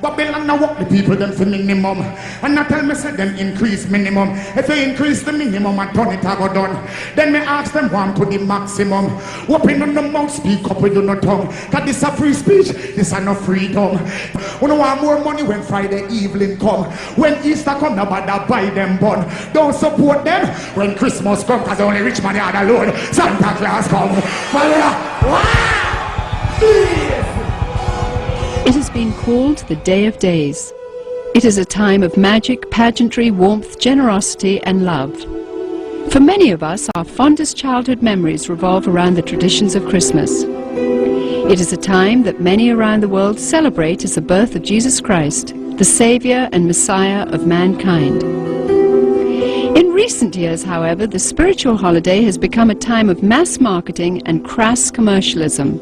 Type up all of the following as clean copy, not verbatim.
Babylon now work the people them for minimum. And I tell me say them increase minimum. If they increase the minimum and turn it I go done. Then me ask them one to the maximum. Open on the mouth, speak up with your tongue. Cause this a free speech, this a no freedom. You know want more money when Friday evening come. When Easter come, nobody buy them bun. Don't support them when Christmas come. Cause only rich man are the Lord. Santa Claus come. It has been called the Day of Days. It is a time of magic, pageantry, warmth, generosity and love. For many of us, our fondest childhood memories revolve around the traditions of Christmas. It is a time that many around the world celebrate as the birth of Jesus Christ, the Saviour and Messiah of mankind. In recent years, however, the spiritual holiday has become a time of mass marketing and crass commercialism.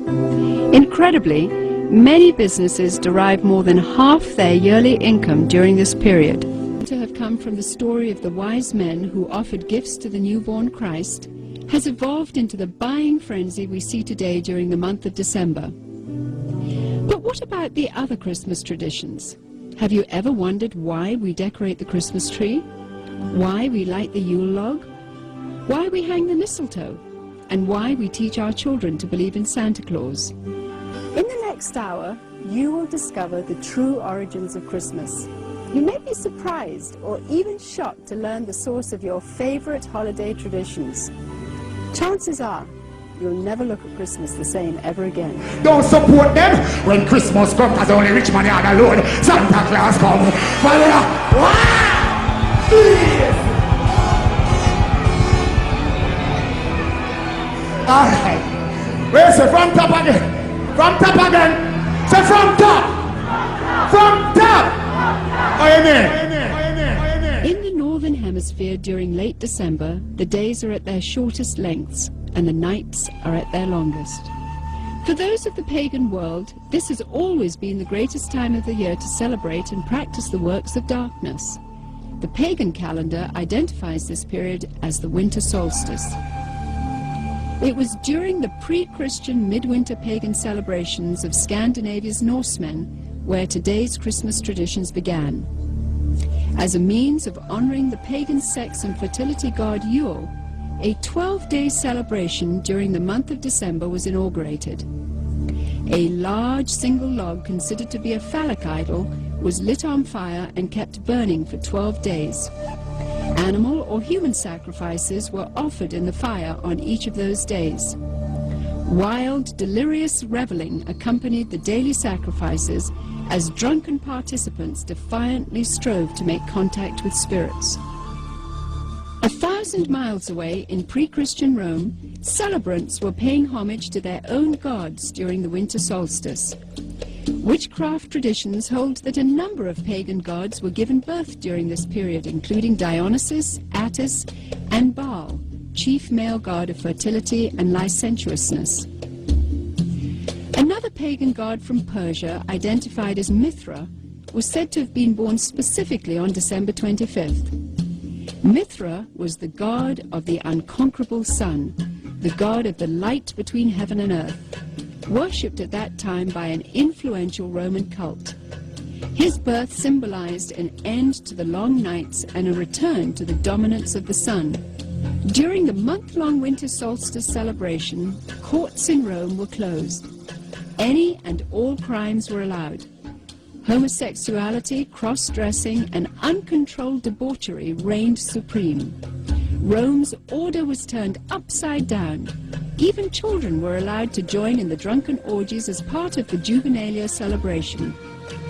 Incredibly, many businesses derive more than half their yearly income during this period. To have come from the story of the wise men who offered gifts to the newborn Christ has evolved into the buying frenzy we see today during the month of December. But what about the other Christmas traditions? Have you ever wondered why we decorate the Christmas tree? Why we light the Yule log? Why we hang the mistletoe? And why we teach our children to believe in Santa Claus? In the next hour, you will discover the true origins of Christmas. You may be surprised or even shocked to learn the source of your favorite holiday traditions. Chances are, you'll never look at Christmas the same ever again. Don't support them when Christmas comes, as only rich money are the Lord. Santa Claus come. Alright. Where's the from top again? From top again. Say from top. From top. Amen. In the Northern Hemisphere during late December, the days are at their shortest lengths and the nights are at their longest. For those of the pagan world, this has always been the greatest time of the year to celebrate and practice the works of darkness. The pagan calendar identifies this period as the winter solstice. It was during the pre-Christian midwinter pagan celebrations of Scandinavia's Norsemen where today's Christmas traditions began. As a means of honoring the pagan sex and fertility god Yule, a 12-day celebration during the month of December was inaugurated. A large single log considered to be a phallic idol was lit on fire and kept burning for 12 days. Animal or human sacrifices were offered in the fire on each of those days. Wild, delirious reveling accompanied the daily sacrifices as drunken participants defiantly strove to make contact with spirits. 1,000 miles away in pre-Christian Rome, celebrants were paying homage to their own gods during the winter solstice. Witchcraft traditions hold that a number of pagan gods were given birth during this period, including Dionysus, Attis, and Baal, chief male god of fertility and licentiousness. Another pagan god from Persia, identified as Mithra, was said to have been born specifically on December 25th. Mithra was the god of the unconquerable sun, the god of the light between heaven and earth, worshipped at that time by an influential Roman cult. His birth symbolized an end to the long nights and a return to the dominance of the sun. During the month-long winter solstice celebration, courts in Rome were closed. Any and all crimes were allowed. Homosexuality, cross-dressing, and uncontrolled debauchery reigned supreme. Rome's order was turned upside down. Even children were allowed to join in the drunken orgies as part of the Juvenalia celebration.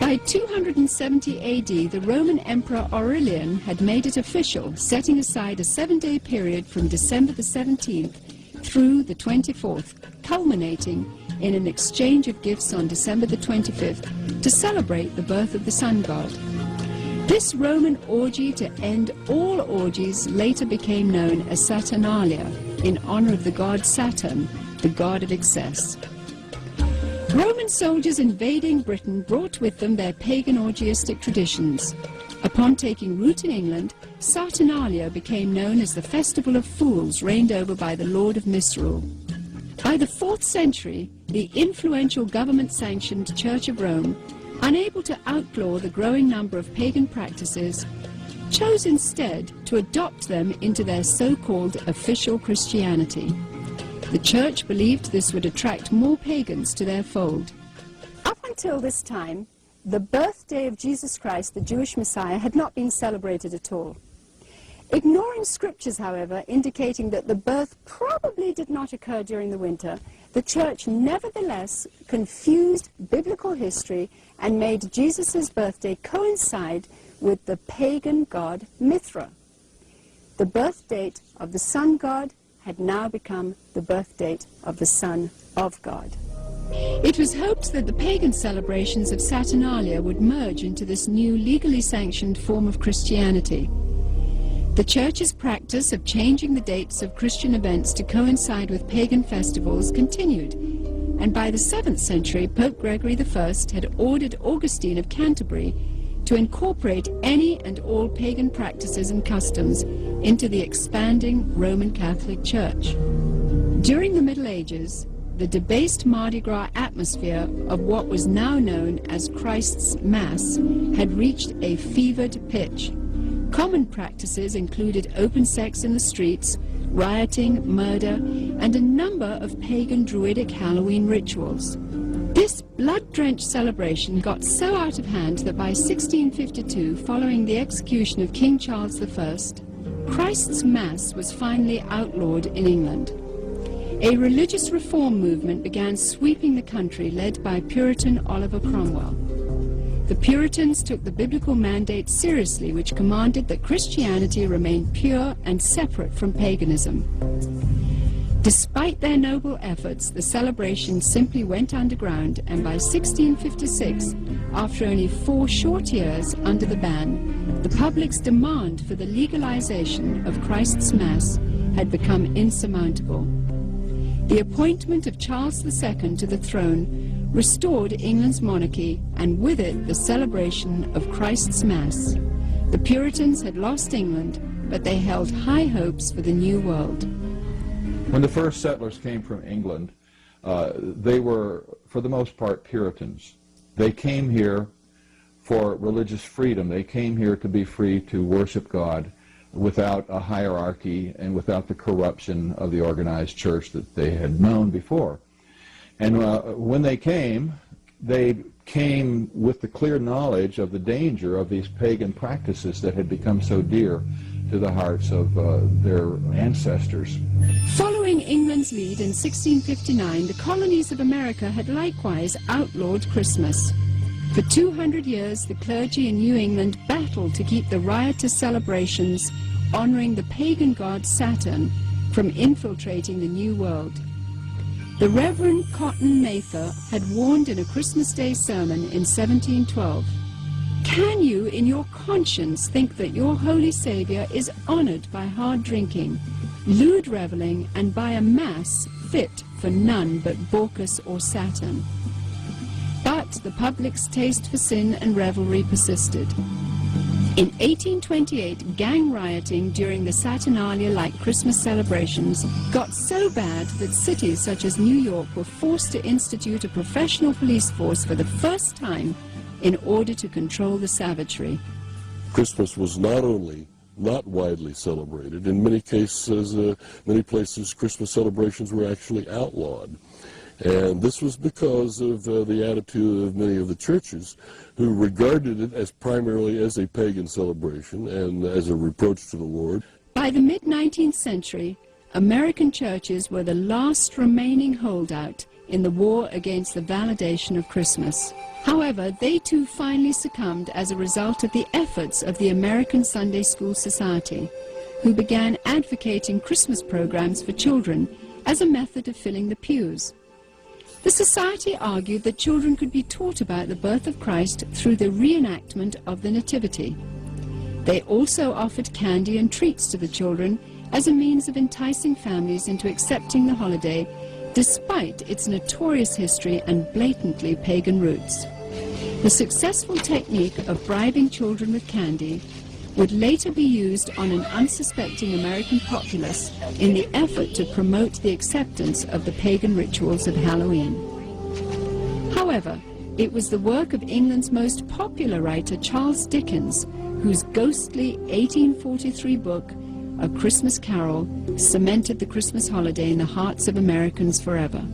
By 270 AD, the Roman Emperor Aurelian had made it official, setting aside a 7-day period from December the 17th through the 24th, culminating in an exchange of gifts on December the 25th to celebrate the birth of the sun god. This Roman orgy to end all orgies later became known as Saturnalia, in honor of the god Saturn, the god of excess. Roman soldiers invading Britain brought with them their pagan orgiastic traditions. Upon taking root in England, Saturnalia became known as the Festival of Fools, reigned over by the Lord of Misrule. By the 4th century, the influential government-sanctioned Church of Rome unable to outlaw the growing number of pagan practices, chose instead to adopt them into their so-called official Christianity. The church believed this would attract more pagans to their fold. Up until this time, the birthday of Jesus Christ, the Jewish Messiah, had not been celebrated at all. Ignoring scriptures, however, indicating that the birth probably did not occur during the winter, the church nevertheless confused biblical history and made Jesus' birthday coincide with the pagan god Mithra. The birth date of the sun god had now become the birth date of the Son of God. It was hoped that the pagan celebrations of Saturnalia would merge into this new legally sanctioned form of Christianity. The Church's practice of changing the dates of Christian events to coincide with pagan festivals continued, and by the 7th century, Pope Gregory I had ordered Augustine of Canterbury to incorporate any and all pagan practices and customs into the expanding Roman Catholic Church. During the Middle Ages, the debased Mardi Gras atmosphere of what was now known as Christ's Mass had reached a fevered pitch. Common practices included open sex in the streets, rioting, murder, and a number of pagan druidic Halloween rituals. This blood-drenched celebration got so out of hand that by 1652, following the execution of King Charles I, Christ's Mass was finally outlawed in England. A religious reform movement began sweeping the country, led by Puritan Oliver Cromwell. The Puritans took the biblical mandate seriously, which commanded that Christianity remain pure and separate from paganism. Despite their noble efforts, the celebration simply went underground, and by 1656, after only 4 short years under the ban, the public's demand for the legalization of Christ's Mass had become insurmountable. The appointment of Charles II to the throne restored England's monarchy, and with it the celebration of Christ's Mass. The Puritans had lost England, but they held high hopes for the New World. When the first settlers came from England, they were, for the most part, Puritans. They came here for religious freedom. They came here to be free to worship God without a hierarchy and without the corruption of the organized church that they had known before. And when they came with the clear knowledge of the danger of these pagan practices that had become so dear to the hearts of their ancestors. Following England's lead in 1659, the colonies of America had likewise outlawed Christmas. For 200 years, the clergy in New England battled to keep the riotous celebrations honoring the pagan god Saturn from infiltrating the New World. The Reverend Cotton Mather had warned in a Christmas Day sermon in 1712, "Can you in your conscience think that your Holy Saviour is honoured by hard drinking, lewd revelling, and by a mass fit for none but Bacchus or Saturn?" But the public's taste for sin and revelry persisted. In 1828, gang rioting during the Saturnalia-like Christmas celebrations got so bad that cities such as New York were forced to institute a professional police force for the first time in order to control the savagery. Christmas was not only not widely celebrated, in many cases, many places, Christmas celebrations were actually outlawed. And this was because of the attitude of many of the churches who regarded it as primarily as a pagan celebration and as a reproach to the Lord. By the mid-19th century, American churches were the last remaining holdout in the war against the validation of Christmas. However, they too finally succumbed as a result of the efforts of the American Sunday School Society, who began advocating Christmas programs for children as a method of filling the pews. The Society argued that children could be taught about the birth of Christ through the reenactment of the Nativity. They also offered candy and treats to the children as a means of enticing families into accepting the holiday, despite its notorious history and blatantly pagan roots. The successful technique of bribing children with candy would later be used on an unsuspecting American populace in the effort to promote the acceptance of the pagan rituals of Halloween. However, It was the work of England's most popular writer, Charles Dickens, whose ghostly 1843 book, A Christmas Carol, cemented the Christmas holiday in the hearts of Americans forever.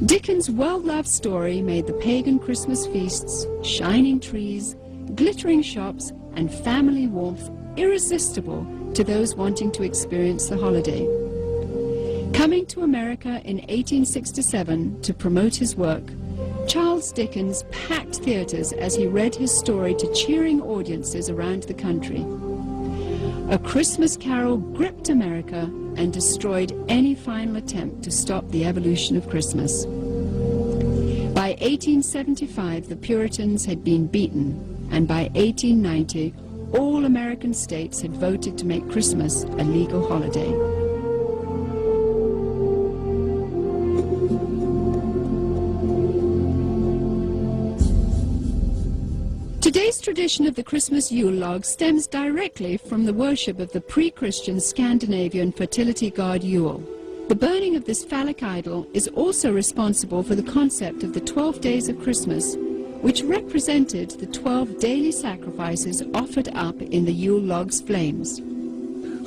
Dickens' well-loved story made the pagan Christmas feasts, shining trees, glittering shops, and family warmth irresistible to those wanting to experience the holiday. Coming to America in 1867 to promote his work, Charles Dickens packed theaters as he read his story to cheering audiences around the country. A Christmas Carol gripped America and destroyed any final attempt to stop the evolution of Christmas. By 1875, the Puritans had been beaten, and by 1890, all American states had voted to make Christmas a legal holiday. Today's tradition of the Christmas Yule log stems directly from the worship of the pre-Christian Scandinavian fertility god Yule. The burning of this phallic idol is also responsible for the concept of the 12 days of Christmas, which represented the 12 daily sacrifices offered up in the Yule log's flames.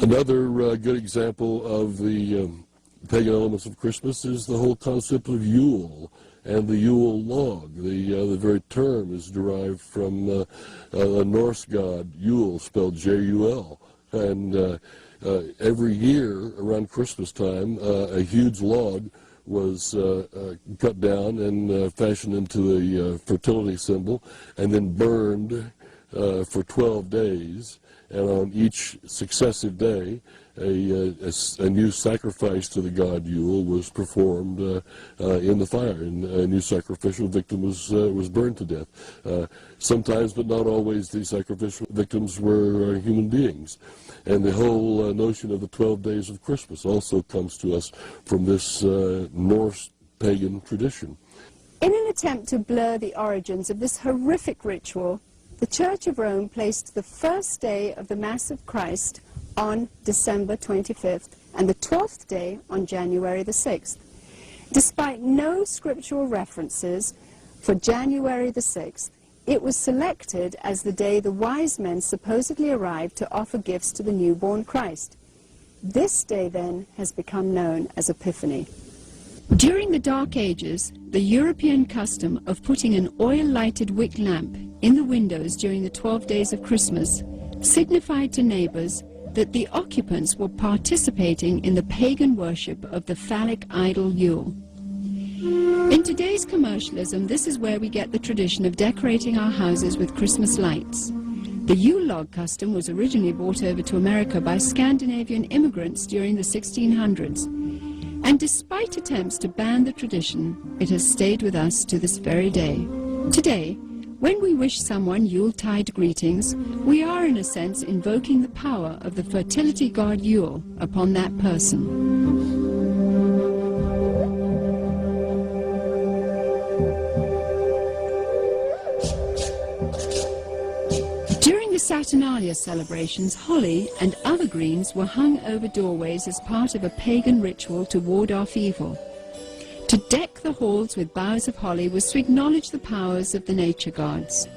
Another good example of the pagan elements of Christmas is the whole concept of Yule and the Yule log. The very term is derived from a Norse god, Yule, spelled J-U-L. And every year around Christmas time, a huge log was cut down and fashioned into a fertility symbol and then burned for 12 days. And on each successive day, a new sacrifice to the god Yule was performed in the fire, and a new sacrificial victim was burned to death. Sometimes, but not always, these sacrificial victims were human beings. And the whole notion of the 12 days of Christmas also comes to us from this Norse pagan tradition. In an attempt to blur the origins of this horrific ritual, the Church of Rome placed the first day of the Mass of Christ on December 25th and the 12th day on January the 6th. Despite no scriptural references for January the 6th, it was selected as the day the wise men supposedly arrived to offer gifts to the newborn Christ. This day then has become known as Epiphany. During the Dark Ages, the European custom of putting an oil-lighted wick lamp in the windows during the 12 days of Christmas signified to neighbors that the occupants were participating in the pagan worship of the phallic idol Yule. In today's commercialism, this is where we get the tradition of decorating our houses with Christmas lights. The Yule log custom was originally brought over to America by Scandinavian immigrants during the 1600s. And despite attempts to ban the tradition, it has stayed with us to this very day. Today, when we wish someone Yuletide greetings, we are in a sense invoking the power of the fertility god Yule upon that person. During the Saturnalia celebrations, holly and other greens were hung over doorways as part of a pagan ritual to ward off evil. To deck the halls with boughs of holly was to acknowledge the powers of the nature gods.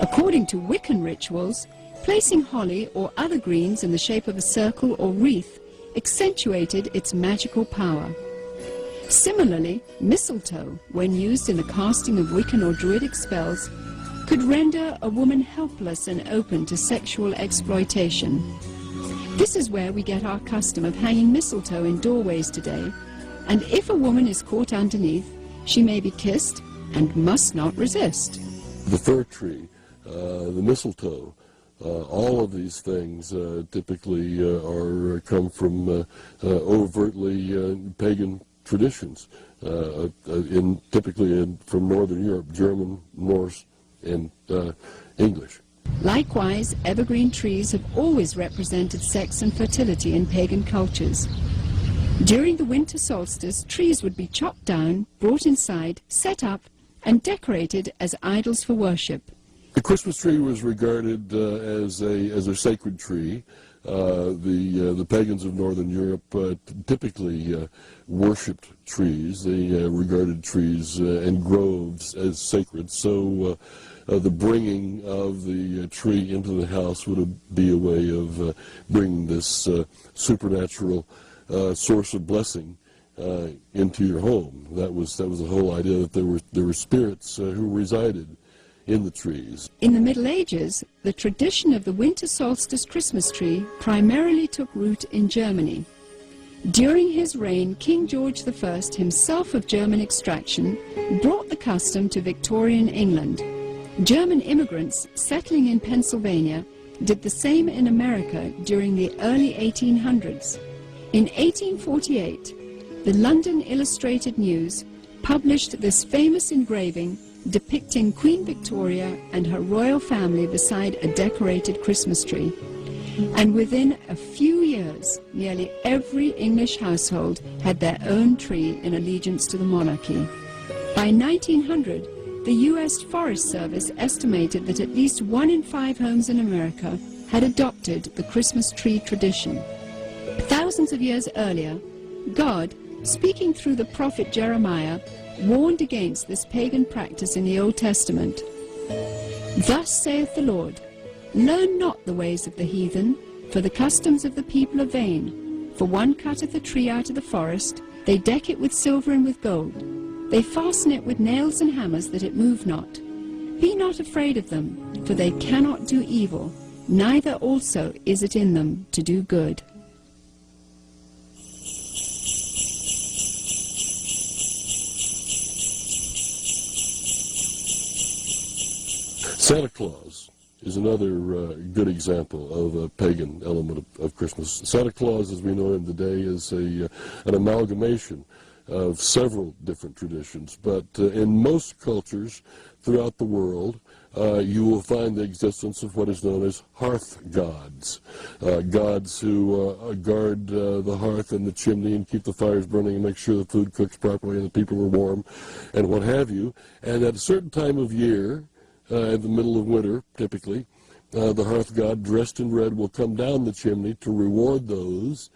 According to Wiccan rituals, placing holly or other greens in the shape of a circle or wreath accentuated its magical power. Similarly, mistletoe, when used in the casting of Wiccan or Druidic spells, could render a woman helpless and open to sexual exploitation. This is where we get our custom of hanging mistletoe in doorways today, and if a woman is caught underneath, she may be kissed and must not resist. The fir tree, the mistletoe, all of these things typically come from overtly pagan traditions, typically from Northern Europe, German, Norse, and English. Likewise, evergreen trees have always represented sex and fertility in pagan cultures. During the winter solstice, trees would be chopped down, brought inside, set up, and decorated as idols for worship. The Christmas tree was regarded as a sacred tree. The pagans of Northern Europe typically worshipped trees. They regarded trees and groves as sacred. So the bringing of the tree into the house would be a way of bringing this supernatural source of blessing into your home. That was the whole idea, that there were spirits who resided in the trees. In the Middle Ages, the tradition of the winter solstice Christmas tree primarily took root in Germany. During his reign, King George I, himself of German extraction, brought the custom to Victorian England. German immigrants settling in Pennsylvania did the same in America during the early 1800s. In 1848, the London Illustrated News published this famous engraving depicting Queen Victoria and her royal family beside a decorated Christmas tree. And within a few years, nearly every English household had their own tree in allegiance to the monarchy. By 1900, the U.S. Forest Service estimated that at least 1 in 5 homes in America had adopted the Christmas tree tradition. Thousands of years earlier, God, speaking through the prophet Jeremiah, warned against this pagan practice in the Old Testament. Thus saith the Lord, learn not the ways of the heathen, for the customs of the people are vain. For one cutteth a tree out of the forest, they deck it with silver and with gold. They fasten it with nails and hammers that it move not. Be not afraid of them, for they cannot do evil, neither also is it in them to do good. Santa Claus is another good example of a pagan element of Christmas. Santa Claus, as we know him today, is an amalgamation of several different traditions, but in most cultures throughout the world, you will find the existence of what is known as hearth gods, gods who guard the hearth and the chimney and keep the fires burning and make sure the food cooks properly and the people are warm and what have you. And at a certain time of year, in the middle of winter, typically, the hearth god dressed in red will come down the chimney to reward those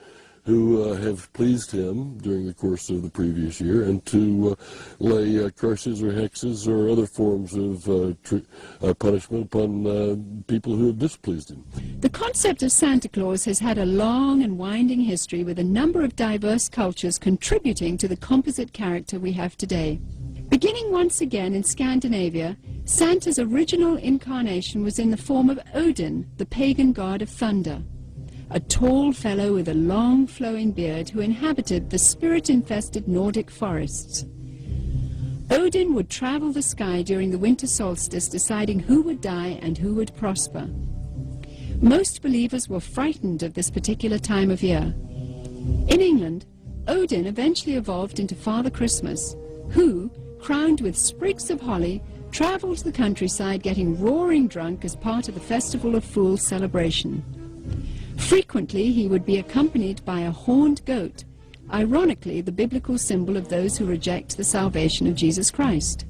who have pleased him during the course of the previous year, and to lay curses or hexes or other forms of punishment upon people who have displeased him. The concept of Santa Claus has had a long and winding history, with a number of diverse cultures contributing to the composite character we have today. Beginning once again in Scandinavia, Santa's original incarnation was in the form of Odin, the pagan god of thunder, a tall fellow with a long flowing beard who inhabited the spirit-infested Nordic forests. Odin would travel the sky during the winter solstice, deciding who would die and who would prosper. Most believers were frightened of this particular time of year. In England, Odin eventually evolved into Father Christmas, who, crowned with sprigs of holly, traveled the countryside getting roaring drunk as part of the Festival of Fools celebration. Frequently, he would be accompanied by a horned goat, ironically the biblical symbol of those who reject the salvation of Jesus Christ.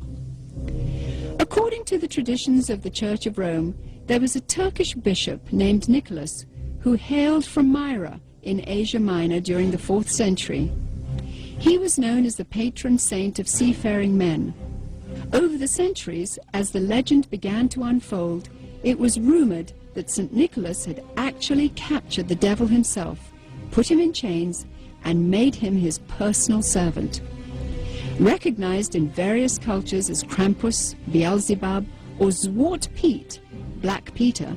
According to the traditions of the Church of Rome, there was a Turkish bishop named Nicholas who hailed from Myra in Asia Minor during the 4th century. He was known as the patron saint of seafaring men. Over the centuries, as the legend began to unfold, it was rumored that St. Nicholas had actually captured the devil himself, put him in chains, and made him his personal servant. Recognized in various cultures as Krampus, Beelzebub, or Zwart Piet, Black Peter,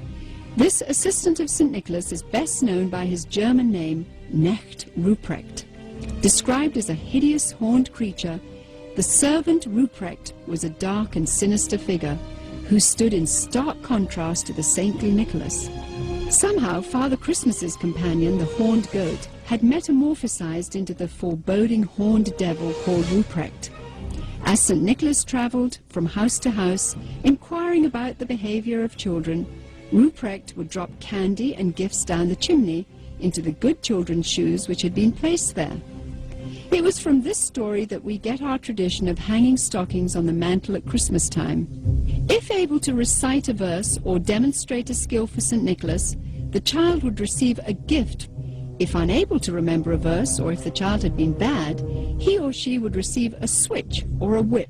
this assistant of St. Nicholas is best known by his German name, Knecht Ruprecht. Described as a hideous horned creature, the servant Ruprecht was a dark and sinister figure who stood in stark contrast to the saintly Nicholas. Somehow, Father Christmas's companion, the horned goat, had metamorphosized into the foreboding horned devil called Ruprecht. As St. Nicholas traveled from house to house, inquiring about the behavior of children, Ruprecht would drop candy and gifts down the chimney into the good children's shoes which had been placed there. It was from this story that we get our tradition of hanging stockings on the mantle at Christmas time. If able to recite a verse or demonstrate a skill for St. Nicholas, the child would receive a gift. If unable to remember a verse, or if the child had been bad, he or she would receive a switch or a whip.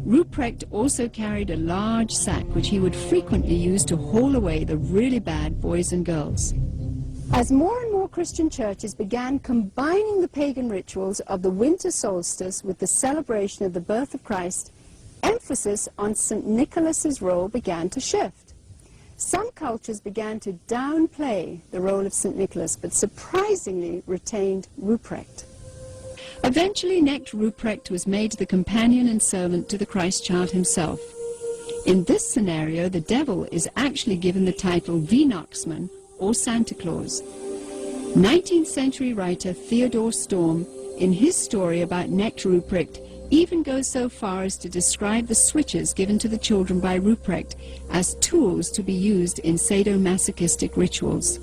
Ruprecht also carried a large sack which he would frequently use to haul away the really bad boys and girls. As more and more Christian churches began combining the pagan rituals of the winter solstice with the celebration of the birth of Christ, emphasis on St. Nicholas's role began to shift. Some cultures began to downplay the role of St. Nicholas, but surprisingly retained Ruprecht. Eventually, Knecht Ruprecht was made the companion and servant to the Christ child himself. In this scenario, the devil is actually given the title Weihnachtsmann, or Santa Claus. 19th century writer Theodor Storm, in his story about Knecht Ruprecht, even goes so far as to describe the switches given to the children by Ruprecht as tools to be used in sadomasochistic rituals.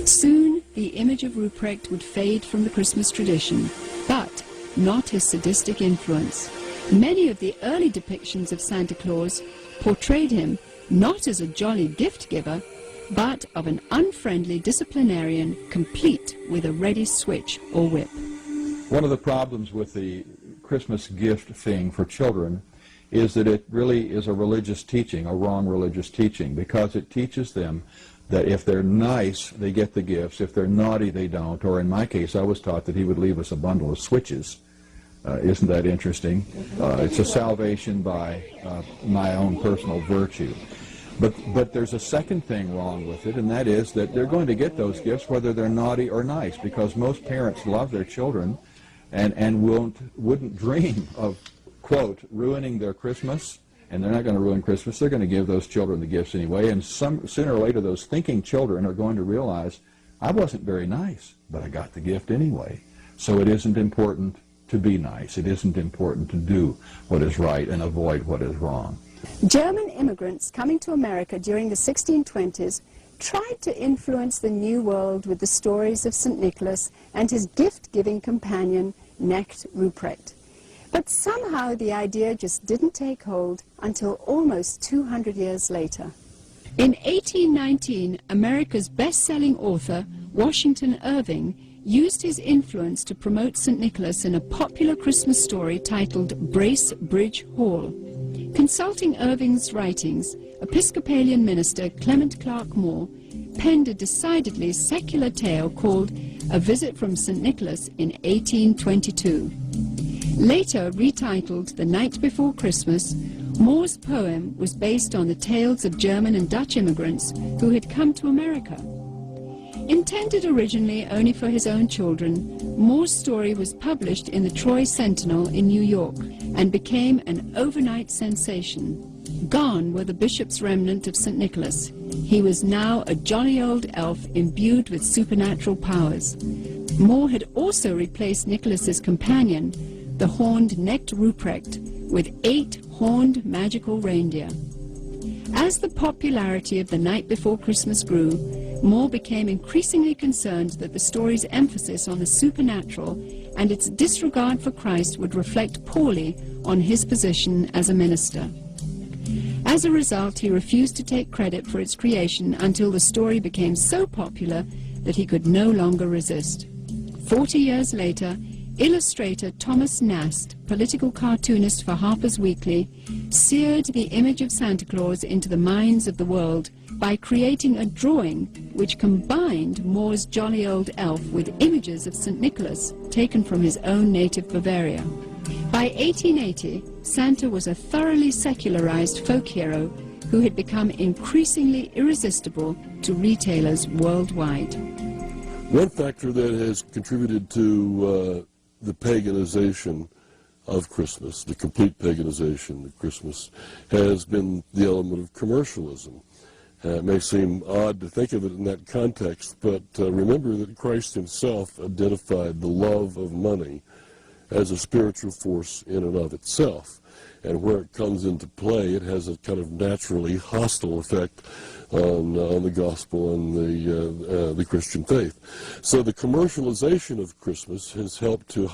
Soon, the image of Ruprecht would fade from the Christmas tradition, but not his sadistic influence. Many of the early depictions of Santa Claus portrayed him not as a jolly gift giver, but of an unfriendly disciplinarian complete with a ready switch or whip. One of the problems with the Christmas gift thing for children is that it really is a religious teaching, a wrong religious teaching, because it teaches them that if they're nice, they get the gifts. If they're naughty, they don't. Or in my case, I was taught that he would leave us a bundle of switches. Isn't that interesting? It's a salvation by my own personal virtue. But there's a second thing wrong with it, and that is that they're going to get those gifts whether they're naughty or nice, because most parents love their children and wouldn't dream of, quote, ruining their Christmas. And they're not going to ruin Christmas. They're going to give those children the gifts anyway. And sooner or later, those thinking children are going to realize, I wasn't very nice, but I got the gift anyway. So it isn't important to be nice. It isn't important to do what is right and avoid what is wrong. German immigrants coming to America during the 1620s tried to influence the New World with the stories of St. Nicholas and his gift-giving companion, Knecht Ruprecht. But somehow the idea just didn't take hold until almost 200 years later. In 1819, America's best-selling author, Washington Irving, used his influence to promote St. Nicholas in a popular Christmas story titled Brace Bridge Hall. Consulting Irving's writings, Episcopalian minister Clement Clark Moore penned a decidedly secular tale called A Visit from St. Nicholas in 1822. Later retitled The Night Before Christmas, Moore's poem was based on the tales of German and Dutch immigrants who had come to America. Intended originally only for his own children, Moore's story was published in the Troy Sentinel in New York and became an overnight sensation. Gone were the bishop's remnant of St. Nicholas. He was now a jolly old elf imbued with supernatural powers. Moore had also replaced Nicholas's companion, the horned Knecht Ruprecht, with 8 horned magical reindeer. As the popularity of The Night Before Christmas grew, Moore became increasingly concerned that the story's emphasis on the supernatural and its disregard for Christ would reflect poorly on his position as a minister. As a result, he refused to take credit for its creation until the story became so popular that he could no longer resist. 40 years later, illustrator Thomas Nast, political cartoonist for Harper's Weekly, seared the image of Santa Claus into the minds of the world by creating a drawing which combined Moore's jolly old elf with images of St. Nicholas taken from his own native Bavaria. By 1880, Santa was a thoroughly secularized folk hero who had become increasingly irresistible to retailers worldwide. One factor that has contributed to the paganization of Christmas, the complete paganization of Christmas, has been the element of commercialism. It may seem odd to think of it in that context, but remember that Christ himself identified the love of money as a spiritual force in and of itself. And where it comes into play, it has a kind of naturally hostile effect on the gospel and the Christian faith. So the commercialization of Christmas has helped to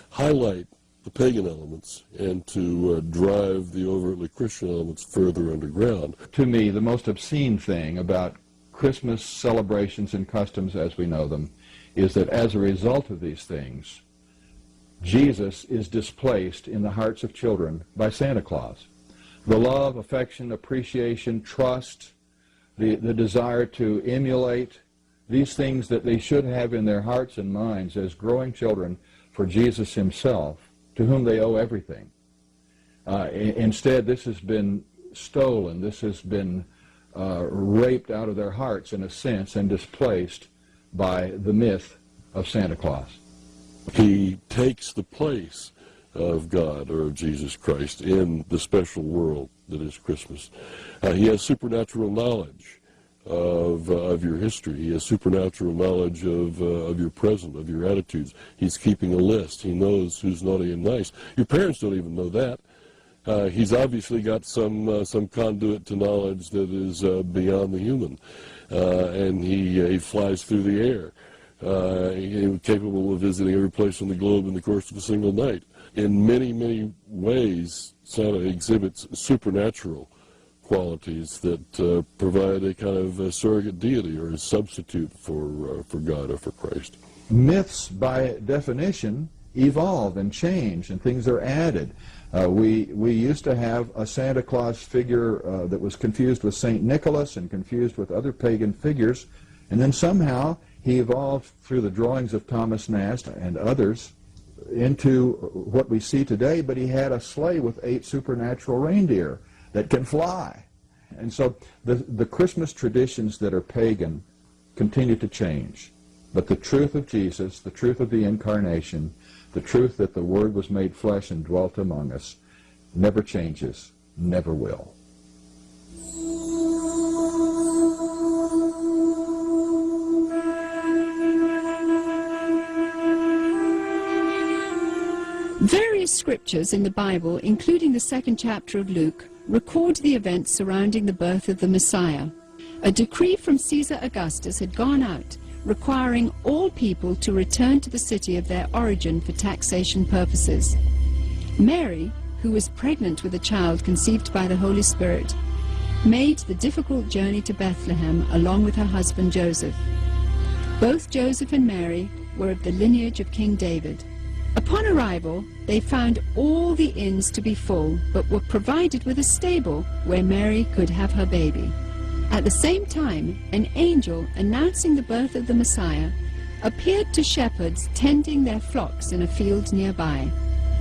highlight the pagan elements and to drive the overtly Christian elements further underground. To me, the most obscene thing about Christmas celebrations and customs as we know them is that as a result of these things, Jesus is displaced in the hearts of children by Santa Claus. The love, affection, appreciation, trust, the desire to emulate, these things that they should have in their hearts and minds as growing children for Jesus himself, to whom they owe everything. Instead, this has been stolen, this has been raped out of their hearts in a sense and displaced by the myth of Santa Claus. He takes the place of God or of Jesus Christ in the special world that is Christmas. He has supernatural knowledge of your history. He has supernatural knowledge of your present, of your attitudes. He's keeping a list. He knows who's naughty and nice. Your parents don't even know that. He's obviously got some conduit to knowledge that is beyond the human, and he flies through the air. He's capable of visiting every place on the globe in the course of a single night. In many, many ways, Santa exhibits supernatural qualities that provide a kind of surrogate deity or a substitute for God or for Christ. Myths, by definition, evolve and change, and things are added. We used to have a Santa Claus figure that was confused with St. Nicholas and confused with other pagan figures, and then somehow he evolved through the drawings of Thomas Nast and others into what we see today, but he had a sleigh with 8 supernatural reindeer that can fly. And so the Christmas traditions that are pagan continue to change. But the truth of Jesus, the truth of the Incarnation, the truth that the Word was made flesh and dwelt among us, never changes, never will. Various scriptures in the Bible, including the 2nd chapter of Luke, record the events surrounding the birth of the Messiah. A decree from Caesar Augustus had gone out, requiring all people to return to the city of their origin for taxation purposes. Mary, who was pregnant with a child conceived by the Holy Spirit, made the difficult journey to Bethlehem along with her husband Joseph. Both Joseph and Mary were of the lineage of King David. Upon arrival, they found all the inns to be full, but were provided with a stable where Mary could have her baby. At the same time, an angel announcing the birth of the Messiah appeared to shepherds tending their flocks in a field nearby.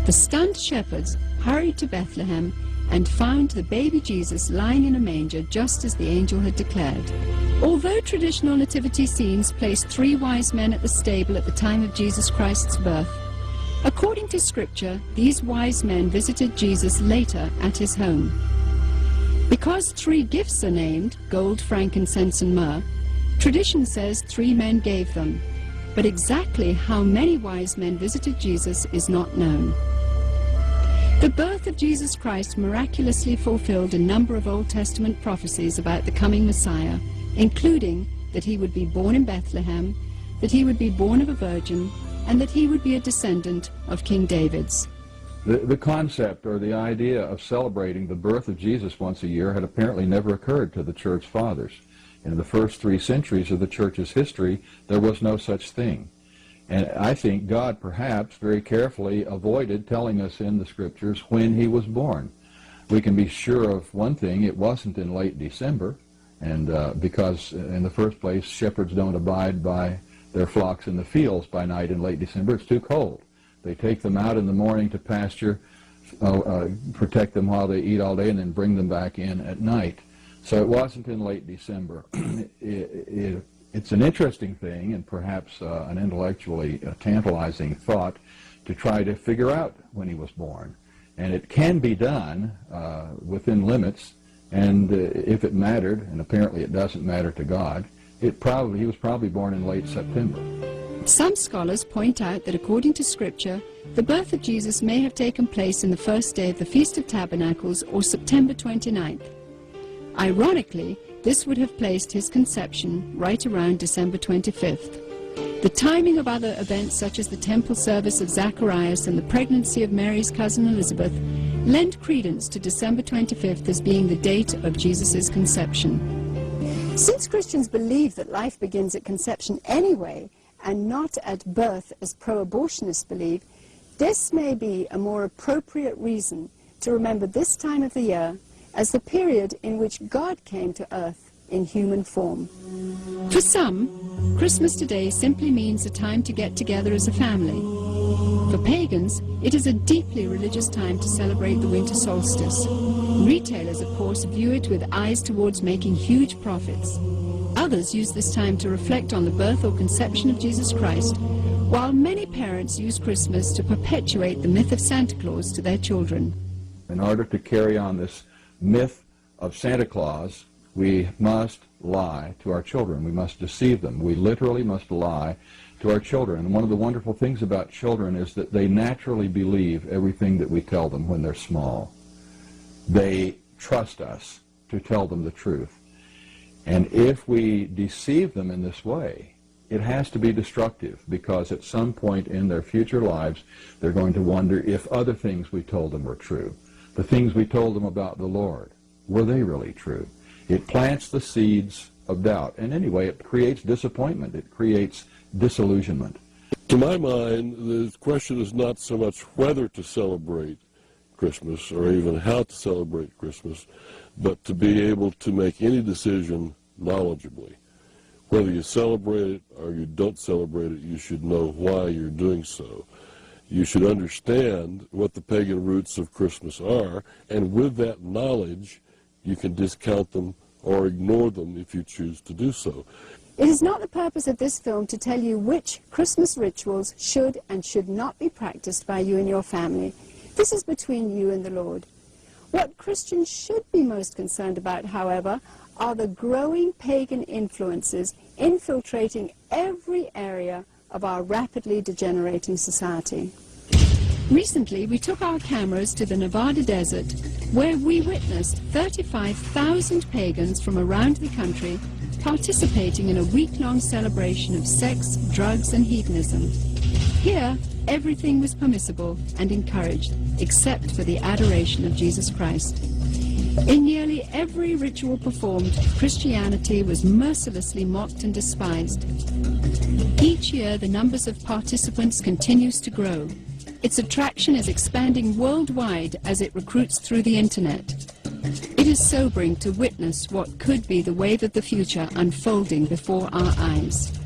The stunned shepherds hurried to Bethlehem and found the baby Jesus lying in a manger just as the angel had declared. Although traditional nativity scenes placed 3 wise men at the stable at the time of Jesus Christ's birth, according to Scripture, these wise men visited Jesus later at his home. Because 3 gifts are named, gold, frankincense, and myrrh, tradition says 3 men gave them, but exactly how many wise men visited Jesus is not known. The birth of Jesus Christ miraculously fulfilled a number of Old Testament prophecies about the coming Messiah, including that he would be born in Bethlehem, that he would be born of a virgin, and that he would be a descendant of King David's. The concept or the idea of celebrating the birth of Jesus once a year had apparently never occurred to the Church Fathers. In the first 3 centuries of the Church's history, there was no such thing. And I think God perhaps very carefully avoided telling us in the Scriptures when he was born. We can be sure of one thing: it wasn't in late December, and because in the first place, shepherds don't abide by their flocks in the fields by night in late December. It's too cold. They take them out in the morning to pasture, protect them while they eat all day, and then bring them back in at night. So it wasn't in late December. It's an interesting thing, and perhaps an intellectually tantalizing thought, to try to figure out when he was born. And it can be done within limits, and if it mattered, and apparently it doesn't matter to God, he was probably born in late September. Some scholars point out that according to Scripture, the birth of Jesus may have taken place in the first day of the Feast of Tabernacles, or September 29th. Ironically, this would have placed his conception right around December 25th. The timing of other events such as the temple service of Zacharias and the pregnancy of Mary's cousin Elizabeth lend credence to December 25th as being the date of Jesus' conception. Since Christians believe that life begins at conception anyway, and not at birth as pro-abortionists believe, this may be a more appropriate reason to remember this time of the year as the period in which God came to earth in human form. For some, Christmas today simply means a time to get together as a family. For pagans, it is a deeply religious time to celebrate the winter solstice. Retailers, of course, view it with eyes towards making huge profits. Others use this time to reflect on the birth or conception of Jesus Christ, while many parents use Christmas to perpetuate the myth of Santa Claus to their children. In order to carry on this myth of Santa Claus, we must lie to our children. We must deceive them. We literally must lie to our children. And one of the wonderful things about children is that they naturally believe everything that we tell them when they're small. They trust us to tell them the truth. And if we deceive them in this way, it has to be destructive, because at some point in their future lives, they're going to wonder if other things we told them were true. The things we told them about the Lord, were they really true? It plants the seeds of doubt. And anyway, it creates disappointment. It creates disillusionment. To my mind, the question is not so much whether to celebrate Christmas or even how to celebrate Christmas, but to be able to make any decision knowledgeably. Whether you celebrate it or you don't celebrate it, you should know why you're doing so. You should understand what the pagan roots of Christmas are, and with that knowledge, you can discount them or ignore them if you choose to do so. It is not the purpose of this film to tell you which Christmas rituals should and should not be practiced by you and your family. This is between you and the Lord. What Christians should be most concerned about, however, are the growing pagan influences infiltrating every area of our rapidly degenerating society. Recently, we took our cameras to the Nevada desert, where we witnessed 35,000 pagans from around the country participating in a week-long celebration of sex, drugs, and hedonism. Here, everything was permissible and encouraged, except for the adoration of Jesus Christ. In nearly every ritual performed, Christianity was mercilessly mocked and despised. Each year, the numbers of participants continues to grow. Its attraction is expanding worldwide as it recruits through the internet. It is sobering to witness what could be the wave of the future unfolding before our eyes.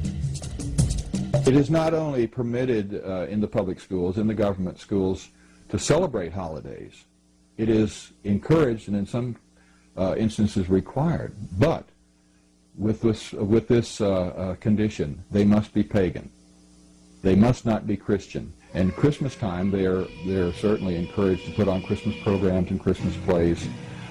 It is not only permitted in the public schools, in the government schools, to celebrate holidays. It is encouraged and in some instances required. But with this condition, they must be pagan. They must not be Christian. And Christmas time, they're certainly encouraged to put on Christmas programs and Christmas plays.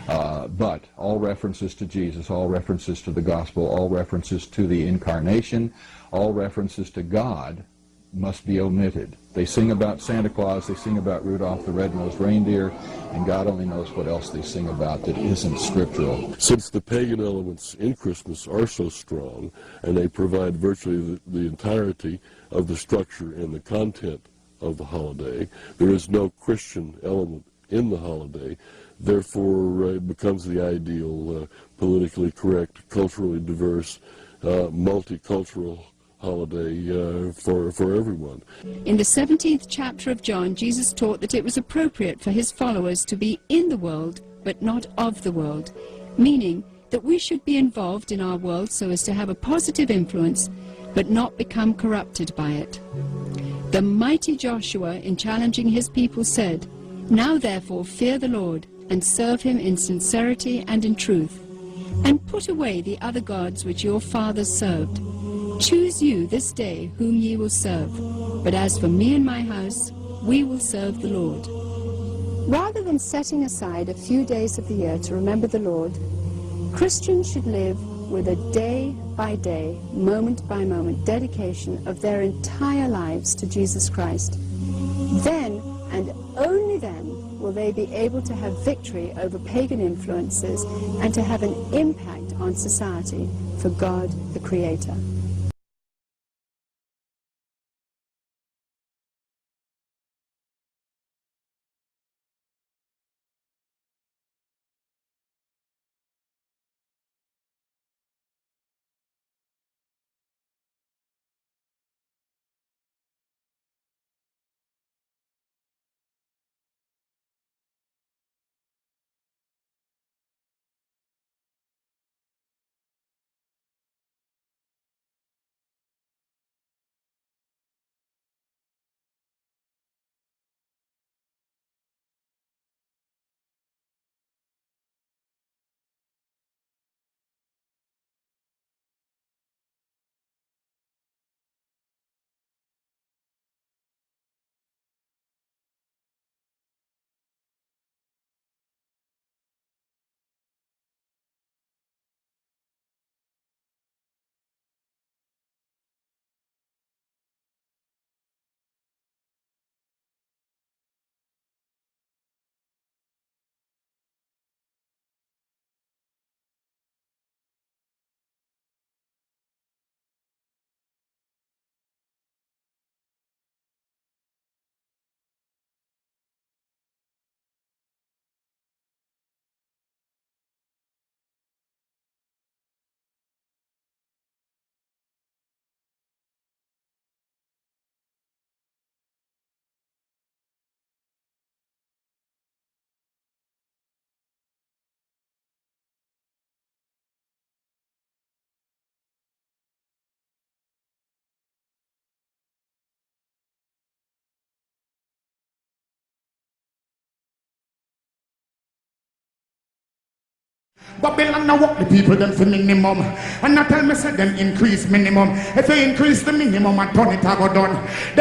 But all references to Jesus, all references to the gospel, all references to the incarnation, all references to God must be omitted. They sing about Santa Claus, they sing about Rudolph the Red-Nosed Reindeer, and God only knows what else they sing about that isn't scriptural. Since the pagan elements in Christmas are so strong, and they provide virtually the entirety of the structure and the content of the holiday, there is no Christian element in the holiday. Therefore, it becomes the ideal, politically correct, culturally diverse, multicultural holiday for everyone. In the 17th chapter of John, Jesus taught that it was appropriate for his followers to be in the world, but not of the world, meaning that we should be involved in our world so as to have a positive influence, but not become corrupted by it. The mighty Joshua, in challenging his people, said, "Now therefore fear the Lord, and serve him in sincerity and in truth, and put away the other gods which your fathers served. Choose you this day whom ye will serve, but as for me and my house, we will serve the Lord." Rather than setting aside a few days of the year to remember the Lord, Christians should live with a day-by-day, moment-by-moment dedication of their entire lives to Jesus Christ. Then, and only then, will they be able to have victory over pagan influences and to have an impact on society for God the Creator. Babylon now walk the people them for minimum. And I tell me say them increase minimum. If they increase the minimum and turn it I go done.